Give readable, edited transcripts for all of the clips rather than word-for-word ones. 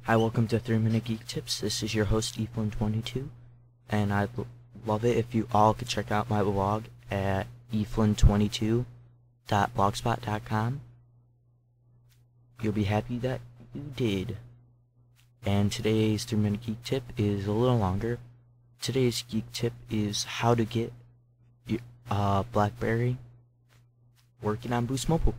Hi, welcome to 3-Minute Geek Tips. This is your host, Eflin22, and I'd love it if you all could check out my blog at eflin22.blogspot.com. You'll be happy that you did. And today's 3-Minute Geek Tip is a little longer. Today's Geek Tip is how to get Blackberry working on Boost Mobile.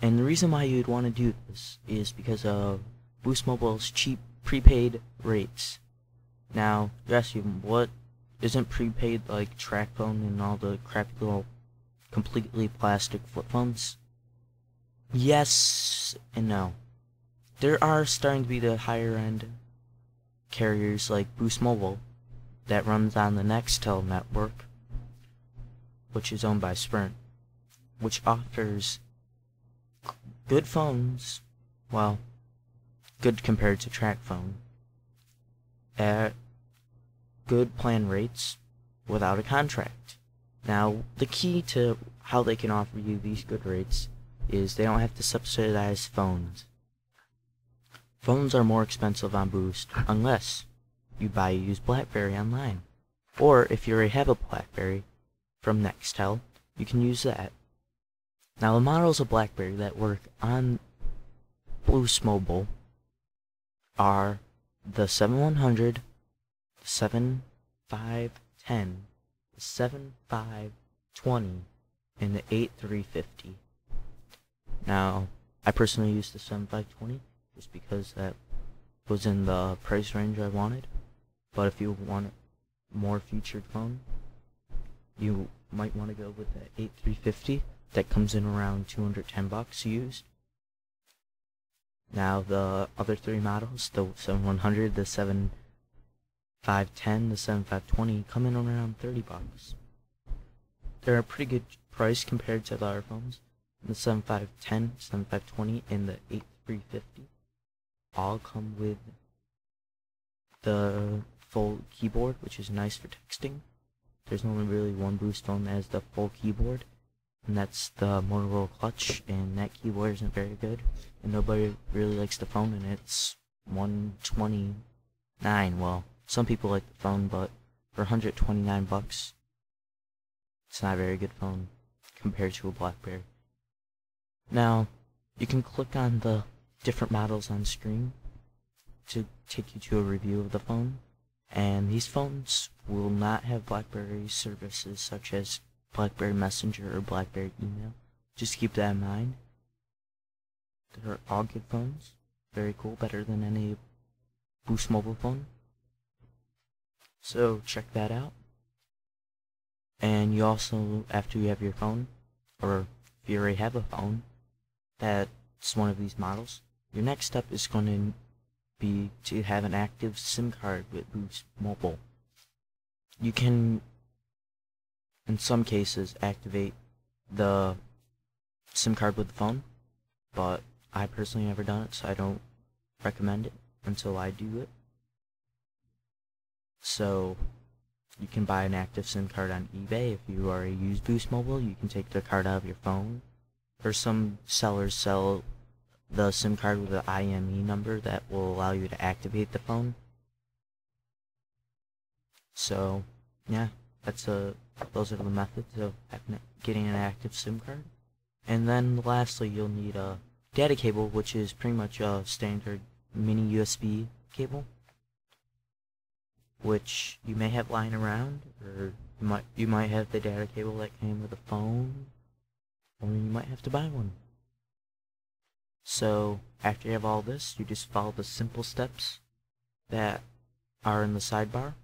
And the reason why you'd want to do this is because of Boost Mobile's cheap prepaid rates. Now, you're asking, what isn't prepaid like TracFone and all the crappy little completely plastic flip phones? Yes and no. There are starting to be the higher end carriers like Boost Mobile that runs on the Nextel network, which is owned by Sprint, which offers good phones, well, good compared to TracFone, at good plan rates without a contract. Now, the key to how they can offer you these good rates is they don't have to subsidize phones. Phones are more expensive on Boost unless you buy a used Blackberry online. Or if you already have a Blackberry from Nextel, you can use that. Now, the models of Blackberry that work on Boost Mobile are the 7100, the 7510, the 7520, and the 8350. Now, I personally use the 7520 just because that was in the price range I wanted. But if you want a more featured phone, you might want to go with the 8350. That comes in around $210 used. Now the other three models, the 7100, the 7510, the 7520, come in around $30. They're a pretty good price compared to the other phones. The 7510, 7520, and the 8350 all come with the full keyboard, which is nice for texting. There's only really one Boost phone that has the full keyboard, and that's the Motorola Clutch, and that keyboard isn't very good, and nobody really likes the phone, and it's $129. Well, some people like the phone, but for $129, it's not a very good phone compared to a Blackberry. Now, you can click on the different models on screen to take you to a review of the phone, and these phones will not have Blackberry services such as Blackberry Messenger or Blackberry Email. Just keep that in mind. They're all good phones. Very cool. Better than any Boost Mobile phone. So check that out. And you also, after you have your phone, or if you already have a phone that's one of these models, your next step is going to be to have an active SIM card with Boost Mobile. You can, in some cases, activate the SIM card with the phone, but I personally never done it, so I don't recommend it until I do it. So you can buy an active SIM card on eBay. If you already use Boost Mobile, you can take the card out of your phone, or some sellers sell the SIM card with an IME number that will allow you to activate the phone. So yeah, those are the methods of getting an active SIM card. And then lastly, you'll need a data cable, which is pretty much a standard mini USB cable, which you may have lying around, or you might have the data cable that came with a phone, or you might have to buy one. So after you have all this, you just follow the simple steps that are in the sidebar.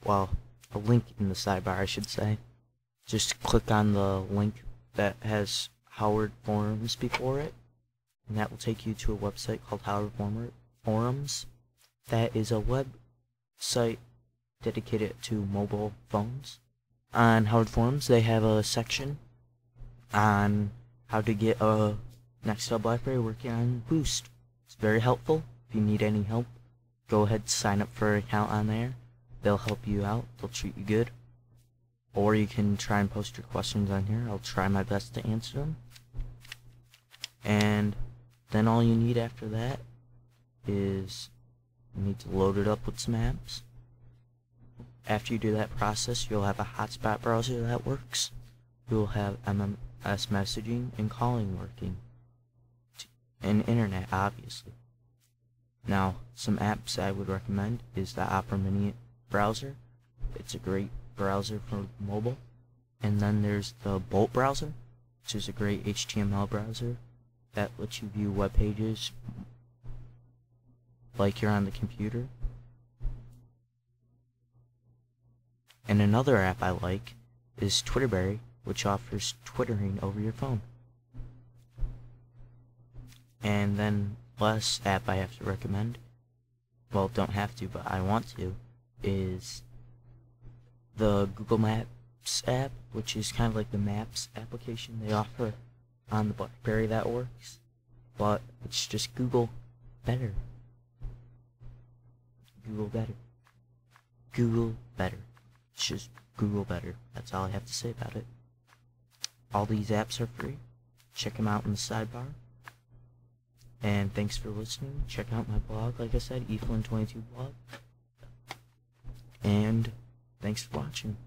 Well, a link in the sidebar, I should say. Just click on the link that has Howard Forums before it, and that will take you to a website called Howard Forums. That is a website dedicated to mobile phones. On Howard Forums, they have a section on how to get a Nextel Blackberry working on Boost. It's very helpful. If you need any help, go ahead and sign up for an account on there. They'll help you out. They'll treat you good. Or you can try and post your questions on here. I'll try my best to answer them. And Then all you need after that is you need to load it up with some apps. After you do that process, you'll have a hotspot browser that works. You'll have MMS messaging and calling working. And internet, obviously. Now, some apps I would recommend is the Opera Mini browser. It's a great browser for mobile. And then there's the Bolt browser, which is a great HTML browser that lets you view web pages like you're on the computer. And another app I like is Twitterberry, which offers twittering over your phone. And then last app I have to recommend, well, don't have to, but I want to, is the Google Maps app, which is kind of like the Maps application they offer on the Blackberry that works, but it's just Google better. Google better. Google better. It's just Google better. That's all I have to say about it. All these apps are free. Check them out in the sidebar. And thanks for listening. Check out my blog, like I said, Eflin22 blog. And thanks for watching.